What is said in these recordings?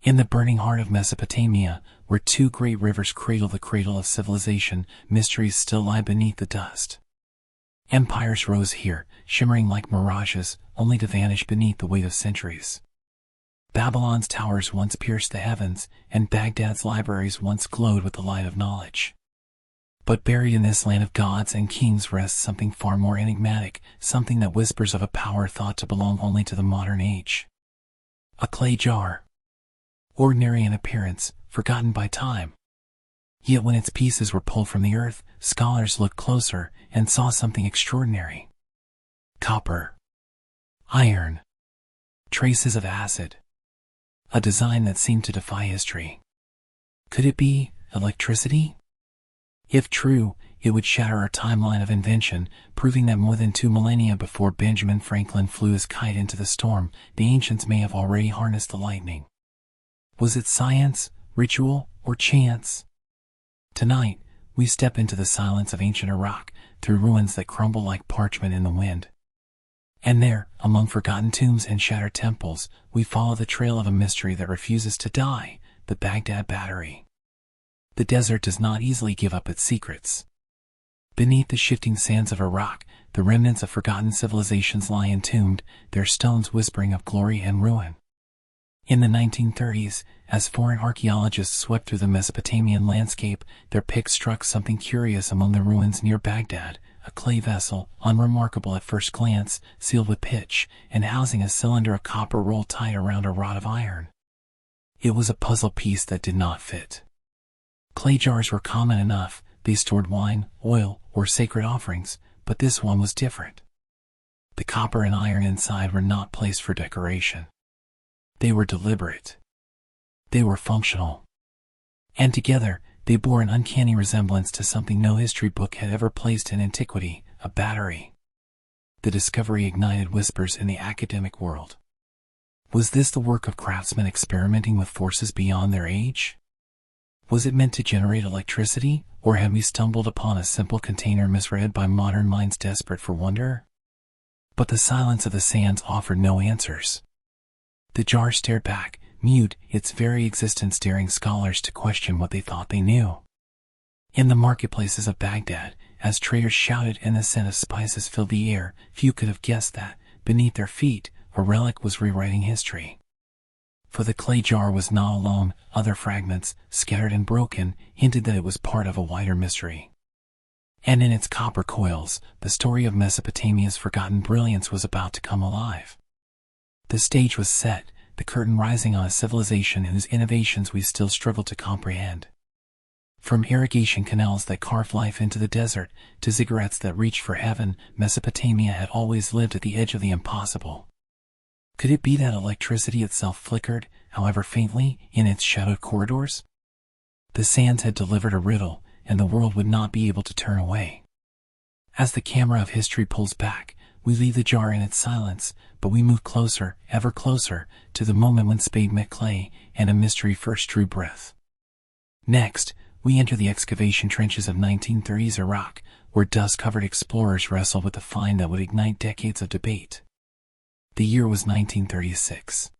In the burning heart of Mesopotamia, where two great rivers cradle the cradle of civilization, mysteries still lie beneath the dust. Empires rose here, shimmering like mirages, only to vanish beneath the weight of centuries. Babylon's towers once pierced the heavens, and Baghdad's libraries once glowed with the light of knowledge. But buried in this land of gods and kings rests something far more enigmatic, something that whispers of a power thought to belong only to the modern age. A clay jar. Ordinary in appearance, forgotten by time. Yet when its pieces were pulled from the earth, scholars looked closer and saw something extraordinary. Copper. Iron. Traces of acid. A design that seemed to defy history. Could it be electricity? If true, it would shatter our timeline of invention, proving that more than 2 millennia before Benjamin Franklin flew his kite into the storm, the ancients may have already harnessed the lightning. Was it science, ritual, or chance? Tonight, we step into the silence of ancient Iraq, through ruins that crumble like parchment in the wind. And there, among forgotten tombs and shattered temples, we follow the trail of a mystery that refuses to die, the Baghdad Battery. The desert does not easily give up its secrets. Beneath the shifting sands of Iraq, the remnants of forgotten civilizations lie entombed, their stones whispering of glory and ruin. In the 1930s, as foreign archaeologists swept through the Mesopotamian landscape, their picks struck something curious among the ruins near Baghdad, a clay vessel, unremarkable at first glance, sealed with pitch, and housing a cylinder of copper rolled tight around a rod of iron. It was a puzzle piece that did not fit. Clay jars were common enough, they stored wine, oil, or sacred offerings, but this one was different. The copper and iron inside were not placed for decoration. They were deliberate. They were functional. And together, they bore an uncanny resemblance to something no history book had ever placed in antiquity, a battery. The discovery ignited whispers in the academic world. Was this the work of craftsmen experimenting with forces beyond their age? Was it meant to generate electricity, or had we stumbled upon a simple container misread by modern minds desperate for wonder? But the silence of the sands offered no answers. The jar stared back, mute, its very existence daring scholars to question what they thought they knew. In the marketplaces of Baghdad, as traders shouted and the scent of spices filled the air, few could have guessed that, beneath their feet, a relic was rewriting history. For the clay jar was not alone, other fragments, scattered and broken, hinted that it was part of a wider mystery. And in its copper coils, the story of Mesopotamia's forgotten brilliance was about to come alive. The stage was set, the curtain rising on a civilization whose innovations we still struggle to comprehend. From irrigation canals that carved life into the desert, to ziggurats that reached for heaven, Mesopotamia had always lived at the edge of the impossible. Could it be that electricity itself flickered, however faintly, in its shadowed corridors? The sands had delivered a riddle, and the world would not be able to turn away. As the camera of history pulls back, we leave the jar in its silence, but we move closer, ever closer, to the moment when spade met clay, and a mystery first drew breath. Next, we enter the excavation trenches of 1930s Iraq, where dust-covered explorers wrestle with the find that would ignite decades of debate. The year was 1936.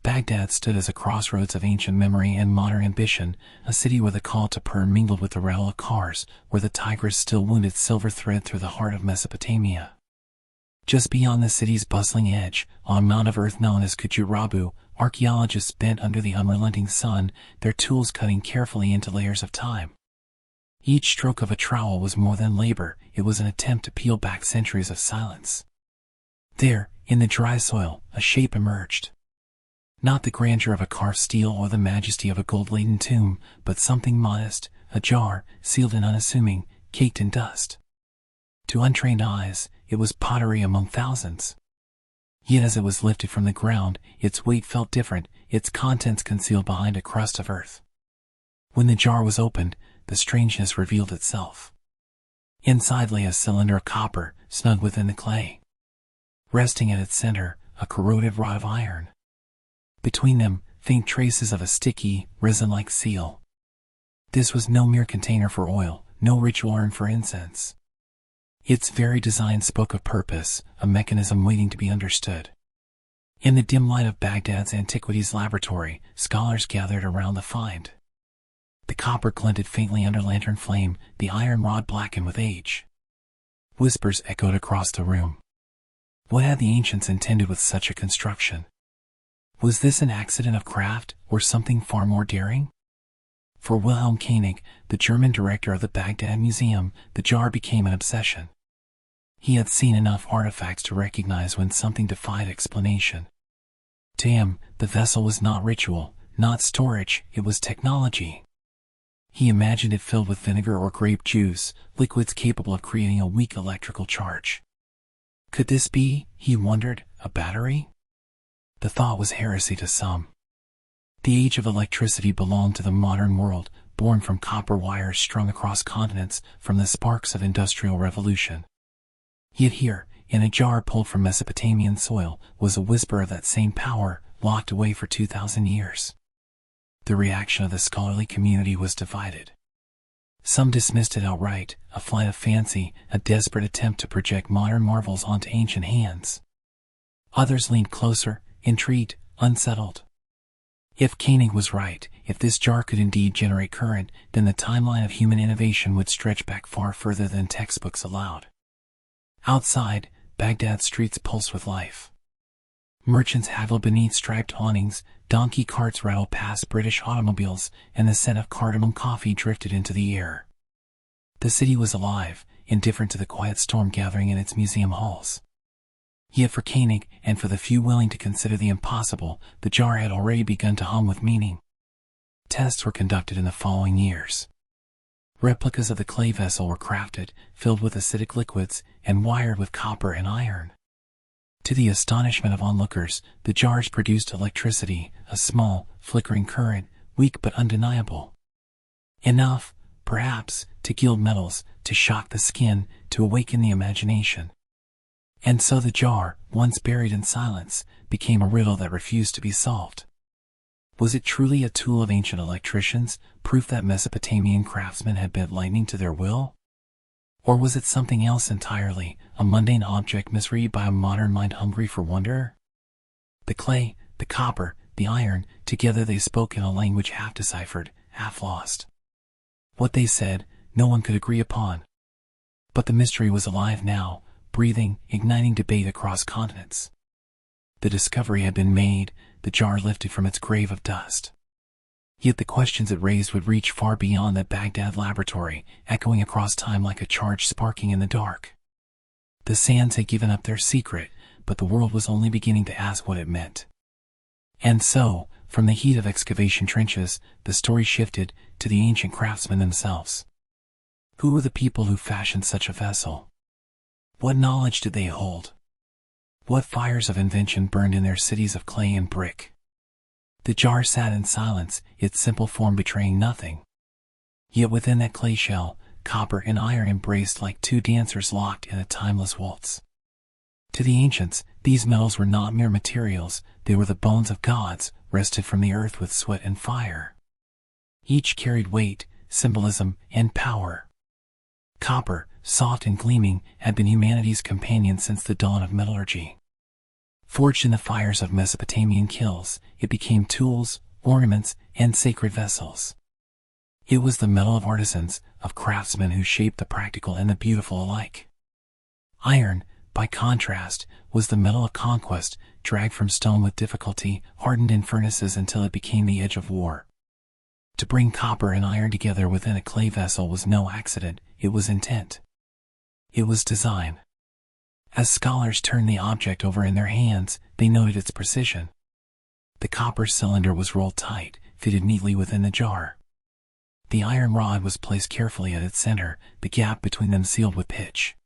Baghdad stood as a crossroads of ancient memory and modern ambition, a city where the call to prayer mingled with the rattle of cars, where the Tigris still wound its silver thread through the heart of Mesopotamia. Just beyond the city's bustling edge, on a mound of earth known as Kujurabu, archaeologists bent under the unrelenting sun, their tools cutting carefully into layers of time. Each stroke of a trowel was more than labor, it was an attempt to peel back centuries of silence. There, in the dry soil, a shape emerged. Not the grandeur of a carved stele or the majesty of a gold-laden tomb, but something modest, a jar, sealed and unassuming, caked in dust. To untrained eyes, it was pottery among thousands. Yet as it was lifted from the ground, its weight felt different, its contents concealed behind a crust of earth. When the jar was opened, the strangeness revealed itself. Inside lay a cylinder of copper, snug within the clay. Resting at its center, a corrosive rod of iron. Between them, faint traces of a sticky, resin-like seal. This was no mere container for oil, no ritual urn for incense. Its very design spoke of purpose, a mechanism waiting to be understood. In the dim light of Baghdad's antiquities laboratory, scholars gathered around the find. The copper glinted faintly under lantern flame, the iron rod blackened with age. Whispers echoed across the room. What had the ancients intended with such a construction? Was this an accident of craft, or something far more daring? For Wilhelm Koenig, the German director of the Baghdad Museum, the jar became an obsession. He had seen enough artifacts to recognize when something defied explanation. To him, the vessel was not ritual, not storage, it was technology. He imagined it filled with vinegar or grape juice, liquids capable of creating a weak electrical charge. Could this be, he wondered, a battery? The thought was heresy to some. The age of electricity belonged to the modern world, born from copper wires strung across continents, from the sparks of industrial revolution. Yet here, in a jar pulled from Mesopotamian soil, was a whisper of that same power, locked away for 2,000 years. The reaction of the scholarly community was divided. Some dismissed it outright, a flight of fancy, a desperate attempt to project modern marvels onto ancient hands. Others leaned closer, intrigued, unsettled. If Koenig was right, if this jar could indeed generate current, then the timeline of human innovation would stretch back far further than textbooks allowed. Outside, Baghdad's streets pulsed with life. Merchants haggled beneath striped awnings, donkey carts rattled past British automobiles, and the scent of cardamom coffee drifted into the air. The city was alive, indifferent to the quiet storm gathering in its museum halls. Yet for Koenig, and for the few willing to consider the impossible, the jar had already begun to hum with meaning. Tests were conducted in the following years. Replicas of the clay vessel were crafted, filled with acidic liquids, and wired with copper and iron. To the astonishment of onlookers, the jars produced electricity, a small, flickering current, weak but undeniable. Enough, perhaps, to gild metals, to shock the skin, to awaken the imagination. And so the jar, once buried in silence, became a riddle that refused to be solved. Was it truly a tool of ancient electricians, proof that Mesopotamian craftsmen had bent lightning to their will? Or was it something else entirely, a mundane object misread by a modern mind hungry for wonder? The clay, the copper, the iron, together they spoke in a language half deciphered, half lost. What they said, no one could agree upon. But the mystery was alive now, breathing, igniting debate across continents. The discovery had been made, the jar lifted from its grave of dust. Yet the questions it raised would reach far beyond that Baghdad laboratory, echoing across time like a charge sparking in the dark. The sands had given up their secret, but the world was only beginning to ask what it meant. And so, from the heat of excavation trenches, the story shifted to the ancient craftsmen themselves. Who were the people who fashioned such a vessel? What knowledge did they hold? What fires of invention burned in their cities of clay and brick? The jar sat in silence, its simple form betraying nothing. Yet within that clay shell, copper and iron embraced like two dancers locked in a timeless waltz. To the ancients, these metals were not mere materials, they were the bones of gods, wrested from the earth with sweat and fire. Each carried weight, symbolism, and power. Copper, soft and gleaming, had been humanity's companion since the dawn of metallurgy. Forged in the fires of Mesopotamian kilns, it became tools, ornaments, and sacred vessels. It was the metal of artisans, of craftsmen who shaped the practical and the beautiful alike. Iron, by contrast, was the metal of conquest, dragged from stone with difficulty, hardened in furnaces until it became the edge of war. To bring copper and iron together within a clay vessel was no accident, it was intent. It was design. As scholars turned the object over in their hands, they noted its precision. The copper cylinder was rolled tight, fitted neatly within the jar. The iron rod was placed carefully at its center, the gap between them sealed with pitch.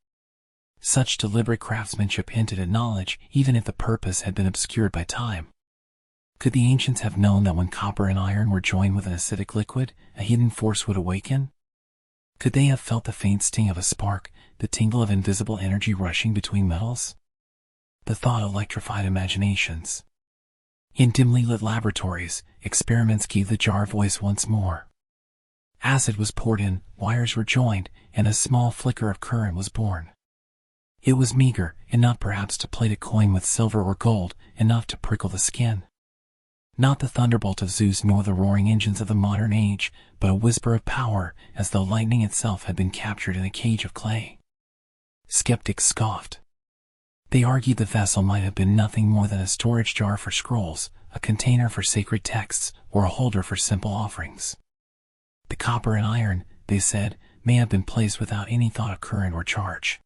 Such deliberate craftsmanship hinted at knowledge, even if the purpose had been obscured by time. Could the ancients have known that when copper and iron were joined with an acidic liquid, a hidden force would awaken? Could they have felt the faint sting of a spark, the tingle of invisible energy rushing between metals? The thought electrified imaginations. In dimly lit laboratories, experiments gave the jar voice once more. Acid was poured in, wires were joined, and a small flicker of current was born. It was meager, enough perhaps to plate a coin with silver or gold, enough to prickle the skin. Not the thunderbolt of Zeus nor the roaring engines of the modern age, but a whisper of power, as though lightning itself had been captured in a cage of clay. Skeptics scoffed. They argued the vessel might have been nothing more than a storage jar for scrolls, a container for sacred texts, or a holder for simple offerings. The copper and iron, they said, may have been placed without any thought of current or charge.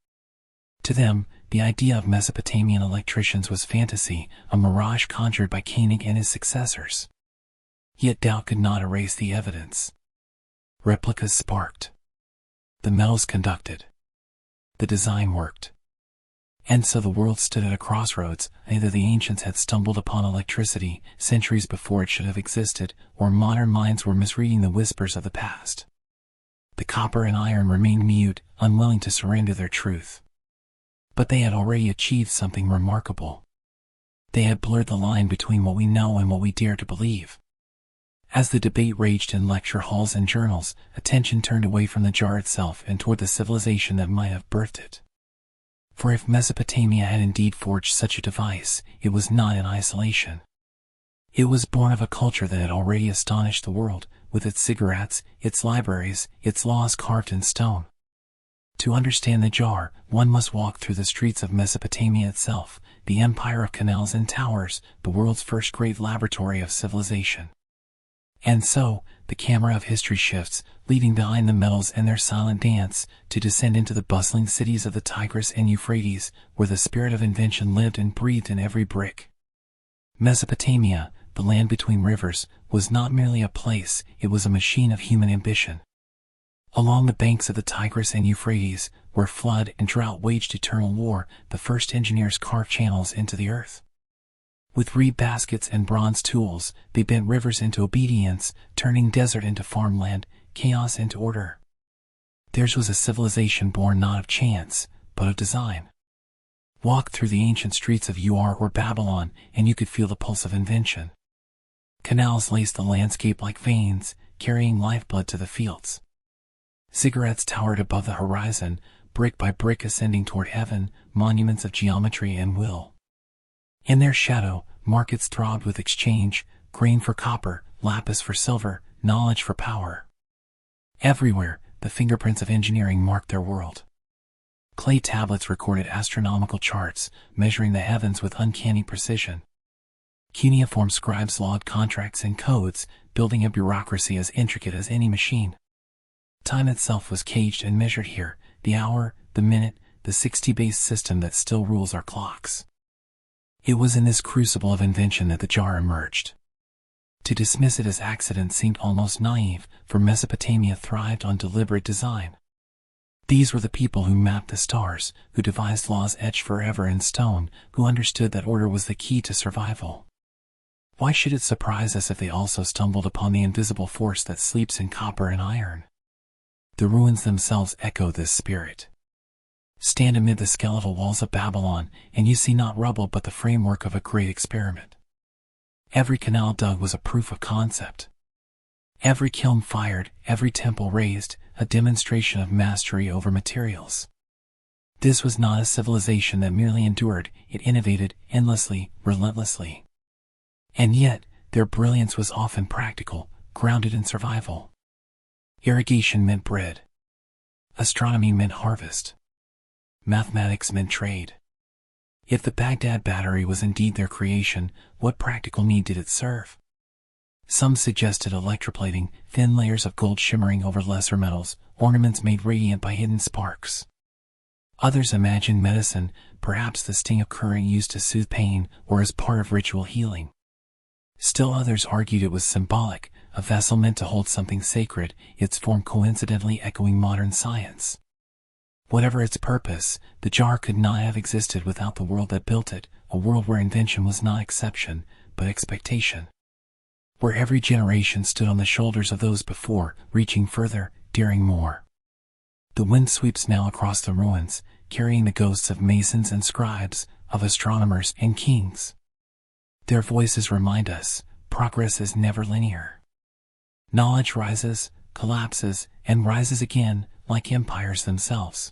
To them, the idea of Mesopotamian electricians was fantasy, a mirage conjured by Koenig and his successors. Yet doubt could not erase the evidence. Replicas sparked. The metals conducted. The design worked. And so the world stood at a crossroads. Either the ancients had stumbled upon electricity centuries before it should have existed, or modern minds were misreading the whispers of the past. The copper and iron remained mute, unwilling to surrender their truth. But they had already achieved something remarkable. They had blurred the line between what we know and what we dare to believe. As the debate raged in lecture halls and journals, attention turned away from the jar itself and toward the civilization that might have birthed it. For if Mesopotamia had indeed forged such a device, it was not in isolation. It was born of a culture that had already astonished the world, with its cigarettes, its libraries, its laws carved in stone. To understand the jar, one must walk through the streets of Mesopotamia itself, the empire of canals and towers, the world's first great laboratory of civilization. And so, the camera of history shifts, leaving behind the metals and their silent dance, to descend into the bustling cities of the Tigris and Euphrates, where the spirit of invention lived and breathed in every brick. Mesopotamia, the land between rivers, was not merely a place, it was a machine of human ambition. Along the banks of the Tigris and Euphrates, where flood and drought waged eternal war, the first engineers carved channels into the earth. With reed baskets and bronze tools, they bent rivers into obedience, turning desert into farmland, chaos into order. Theirs was a civilization born not of chance, but of design. Walk through the ancient streets of Ur or Babylon, and you could feel the pulse of invention. Canals laced the landscape like veins, carrying lifeblood to the fields. Ziggurats towered above the horizon, brick by brick ascending toward heaven, monuments of geometry and will. In their shadow, markets throbbed with exchange, grain for copper, lapis for silver, knowledge for power. Everywhere, the fingerprints of engineering marked their world. Clay tablets recorded astronomical charts, measuring the heavens with uncanny precision. Cuneiform scribes logged contracts and codes, building a bureaucracy as intricate as any machine. Time itself was caged and measured here, the hour, the minute, the 60-base system that still rules our clocks. It was in this crucible of invention that the jar emerged. To dismiss it as accident seemed almost naive, for Mesopotamia thrived on deliberate design. These were the people who mapped the stars, who devised laws etched forever in stone, who understood that order was the key to survival. Why should it surprise us if they also stumbled upon the invisible force that sleeps in copper and iron? The ruins themselves echo this spirit. Stand amid the skeletal walls of Babylon, and you see not rubble but the framework of a great experiment. Every canal dug was a proof of concept. Every kiln fired, every temple raised, a demonstration of mastery over materials. This was not a civilization that merely endured, it innovated, endlessly, relentlessly. And yet, their brilliance was often practical, grounded in survival. Irrigation meant bread. Astronomy meant harvest. Mathematics meant trade. If the Baghdad Battery was indeed their creation, what practical need did it serve? Some suggested electroplating, thin layers of gold shimmering over lesser metals, ornaments made radiant by hidden sparks. Others imagined medicine, perhaps the sting of current used to soothe pain, or as part of ritual healing. Still others argued it was symbolic, a vessel meant to hold something sacred, its form coincidentally echoing modern science. Whatever its purpose, the jar could not have existed without the world that built it, a world where invention was not exception, but expectation. Where every generation stood on the shoulders of those before, reaching further, daring more. The wind sweeps now across the ruins, carrying the ghosts of masons and scribes, of astronomers and kings. Their voices remind us, progress is never linear. Knowledge rises, collapses, and rises again, like empires themselves.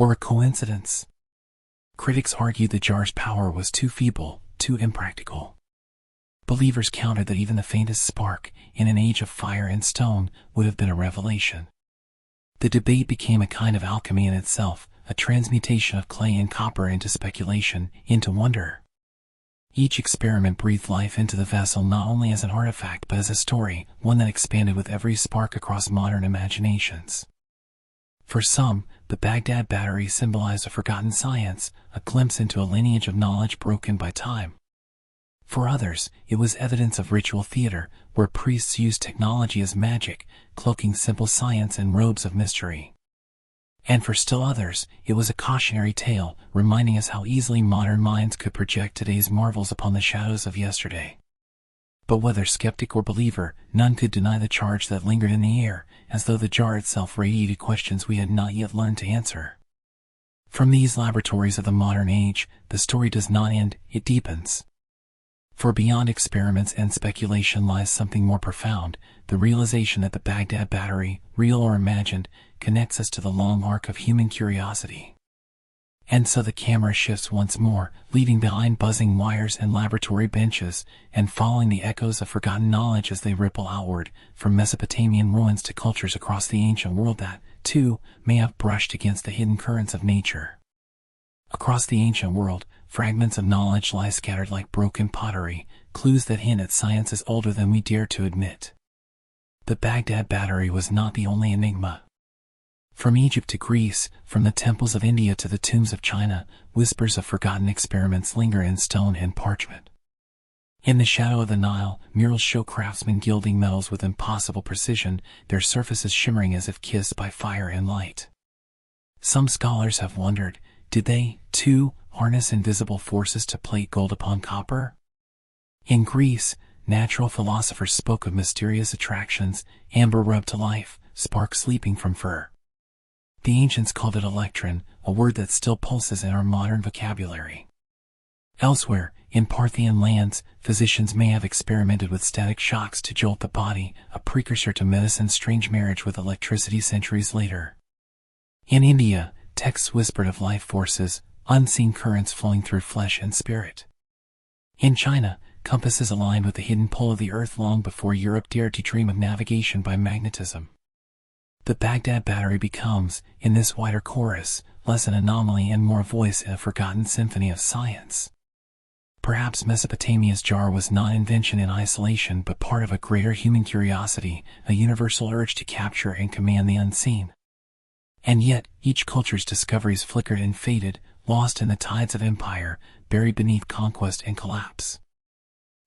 or a coincidence? Critics argued the jar's power was too feeble, too impractical. Believers countered that even the faintest spark, in an age of fire and stone, would have been a revelation. The debate became a kind of alchemy in itself, a transmutation of clay and copper into speculation, into wonder. Each experiment breathed life into the vessel not only as an artifact but as a story, one that expanded with every spark across modern imaginations. For some, the Baghdad Battery symbolized a forgotten science, a glimpse into a lineage of knowledge broken by time. For others, it was evidence of ritual theater, where priests used technology as magic, cloaking simple science in robes of mystery. And for still others, it was a cautionary tale, reminding us how easily modern minds could project today's marvels upon the shadows of yesterday. But whether skeptic or believer, none could deny the charge that lingered in the air, as though the jar itself radiated questions we had not yet learned to answer. From these laboratories of the modern age, the story does not end, it deepens. For beyond experiments and speculation lies something more profound, the realization that the Baghdad Battery, real or imagined, connects us to the long arc of human curiosity. And so the camera shifts once more, leaving behind buzzing wires and laboratory benches, and following the echoes of forgotten knowledge as they ripple outward, from Mesopotamian ruins to cultures across the ancient world that, too, may have brushed against the hidden currents of nature. Across the ancient world, fragments of knowledge lie scattered like broken pottery, clues that hint at sciences older than we dare to admit. The Baghdad Battery was not the only enigma. From Egypt to Greece, from the temples of India to the tombs of China, whispers of forgotten experiments linger in stone and parchment. In the shadow of the Nile, murals show craftsmen gilding metals with impossible precision, their surfaces shimmering as if kissed by fire and light. Some scholars have wondered, did they, too, harness invisible forces to plate gold upon copper? In Greece, natural philosophers spoke of mysterious attractions, amber rubbed to life, sparks leaping from fur. The ancients called it electron, a word that still pulses in our modern vocabulary. Elsewhere, in Parthian lands, physicians may have experimented with static shocks to jolt the body, a precursor to medicine's strange marriage with electricity centuries later. In India, texts whispered of life forces, unseen currents flowing through flesh and spirit. In China, compasses aligned with the hidden pull of the earth long before Europe dared to dream of navigation by magnetism. The Baghdad Battery becomes, in this wider chorus, less an anomaly and more a voice in a forgotten symphony of science. Perhaps Mesopotamia's jar was not invention in isolation but part of a greater human curiosity, a universal urge to capture and command the unseen. And yet, each culture's discoveries flickered and faded, lost in the tides of empire, buried beneath conquest and collapse.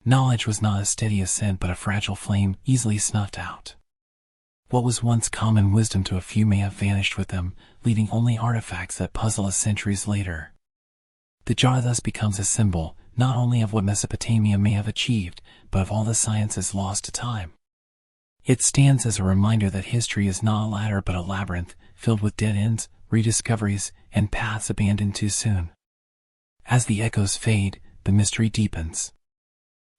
Knowledge was not a steady ascent but a fragile flame, easily snuffed out. What was once common wisdom to a few may have vanished with them, leaving only artifacts that puzzle us centuries later. The jar thus becomes a symbol, not only of what Mesopotamia may have achieved, but of all the sciences lost to time. It stands as a reminder that history is not a ladder but a labyrinth, filled with dead ends, rediscoveries, and paths abandoned too soon. As the echoes fade, the mystery deepens.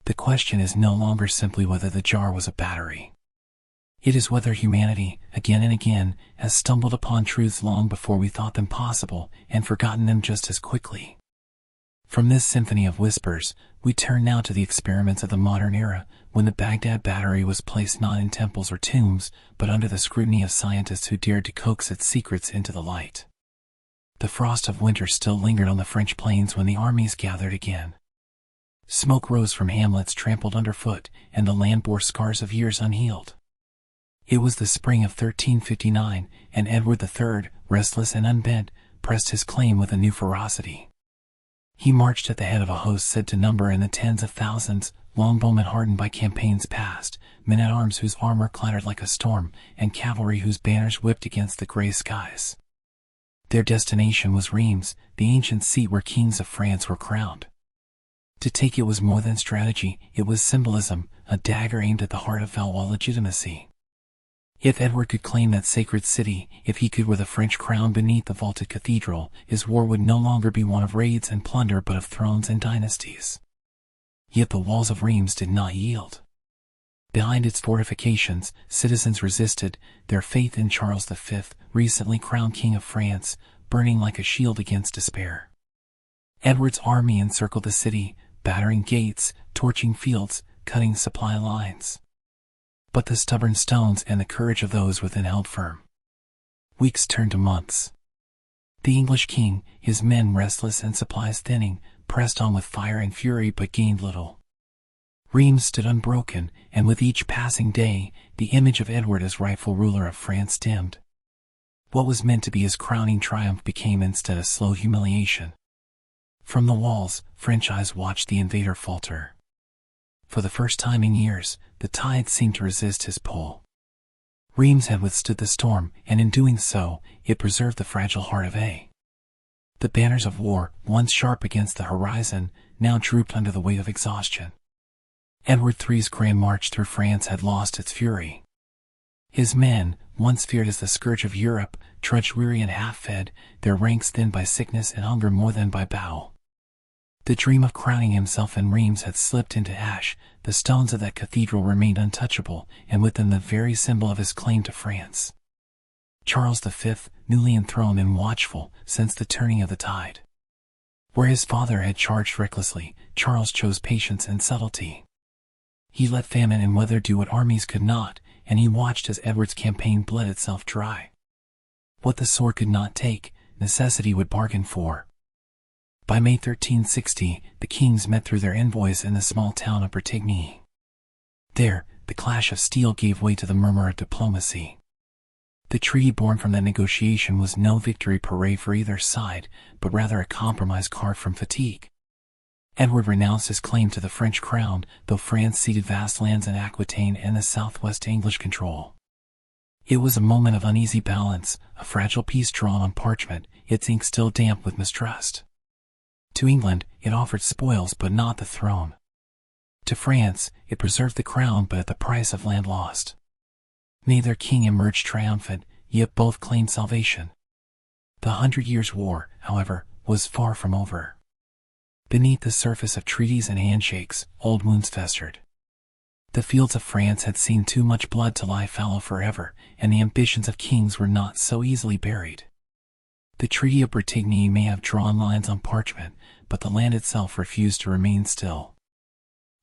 The question is no longer simply whether the jar was a battery. It is whether humanity, again and again, has stumbled upon truths long before we thought them possible, and forgotten them just as quickly. From this symphony of whispers, we turn now to the experiments of the modern era, when the Baghdad Battery was placed not in temples or tombs, but under the scrutiny of scientists who dared to coax its secrets into the light. The frost of winter still lingered on the French plains when the armies gathered again. Smoke rose from hamlets trampled underfoot, and the land bore scars of years unhealed. It was the spring of 1359, and Edward III, restless and unbent, pressed his claim with a new ferocity. He marched at the head of a host said to number in the tens of thousands, longbowmen hardened by campaigns past, men-at-arms whose armor clattered like a storm, and cavalry whose banners whipped against the gray skies. Their destination was Reims, the ancient seat where kings of France were crowned. To take it was more than strategy, it was symbolism, a dagger aimed at the heart of Valois legitimacy. If Edward could claim that sacred city, if he could wear the French crown beneath the vaulted cathedral, his war would no longer be one of raids and plunder but of thrones and dynasties. Yet the walls of Reims did not yield. Behind its fortifications, citizens resisted, their faith in Charles V, recently crowned King of France, burning like a shield against despair. Edward's army encircled the city, battering gates, torching fields, cutting supply lines. But the stubborn stones and the courage of those within held firm. Weeks turned to months. The English king, his men restless and supplies thinning, pressed on with fire and fury but gained little. Rheims stood unbroken, and with each passing day, the image of Edward as rightful ruler of France dimmed. What was meant to be his crowning triumph became instead a slow humiliation. From the walls, French eyes watched the invader falter. For the first time in years, the tide seemed to resist his pull. Rheims had withstood the storm, and in doing so, it preserved the fragile heart of A. The banners of war, once sharp against the horizon, now drooped under the weight of exhaustion. Edward III's grand march through France had lost its fury. His men, once feared as the scourge of Europe, trudged weary and half-fed, their ranks thinned by sickness and hunger more than by battle. The dream of crowning himself in Rheims had slipped into ash, the stones of that cathedral remained untouchable, and with them the very symbol of his claim to France. Charles V, newly enthroned and watchful, sensed the turning of the tide. Where his father had charged recklessly, Charles chose patience and subtlety. He let famine and weather do what armies could not, and he watched as Edward's campaign bled itself dry. What the sword could not take, necessity would bargain for. By May 1360, the kings met through their envoys in the small town of Bretigny. There, the clash of steel gave way to the murmur of diplomacy. The treaty born from that negotiation was no victory parade for either side, but rather a compromise carved from fatigue. Edward renounced his claim to the French crown, though France ceded vast lands in Aquitaine and the southwest to English control. It was a moment of uneasy balance, a fragile piece drawn on parchment, its ink still damp with mistrust. To England, it offered spoils but not the throne. To France, it preserved the crown but at the price of land lost. Neither king emerged triumphant, yet both claimed salvation. The 100 Years' War, however, was far from over. Beneath the surface of treaties and handshakes, old wounds festered. The fields of France had seen too much blood to lie fallow forever, and the ambitions of kings were not so easily buried. The Treaty of Bretigny may have drawn lines on parchment, but the land itself refused to remain still.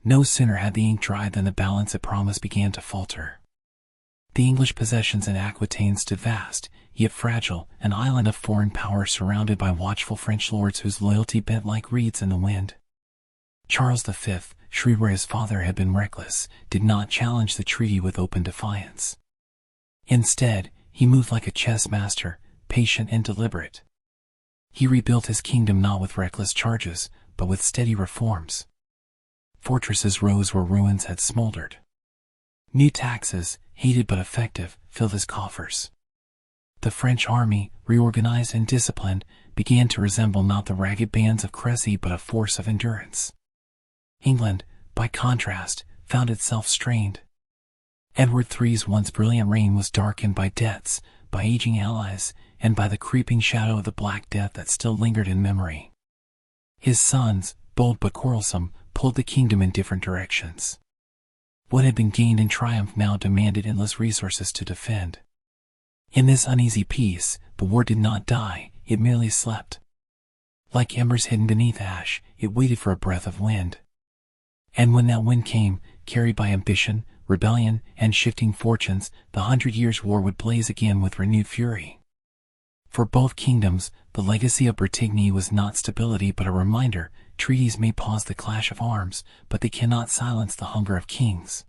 No sooner had the ink dried than the balance it promised began to falter. The English possessions in Aquitaine stood vast, yet fragile, an island of foreign power surrounded by watchful French lords whose loyalty bent like reeds in the wind. Charles V, shrewd where his father had been reckless, did not challenge the treaty with open defiance. Instead, he moved like a chess master, patient and deliberate. He rebuilt his kingdom not with reckless charges, but with steady reforms. Fortresses rose where ruins had smoldered. New taxes, hated but effective, filled his coffers. The French army, reorganized and disciplined, began to resemble not the ragged bands of Crécy but a force of endurance. England, by contrast, found itself strained. Edward III's once brilliant reign was darkened by debts, by aging allies, and by the creeping shadow of the Black Death that still lingered in memory. His sons, bold but quarrelsome, pulled the kingdom in different directions. What had been gained in triumph now demanded endless resources to defend. In this uneasy peace, the war did not die, it merely slept. Like embers hidden beneath ash, it waited for a breath of wind. And when that wind came, carried by ambition, rebellion, and shifting fortunes, the 100 Years' War would blaze again with renewed fury. For both kingdoms, the legacy of Bretigny was not stability but a reminder: treaties may pause the clash of arms, but they cannot silence the hunger of kings.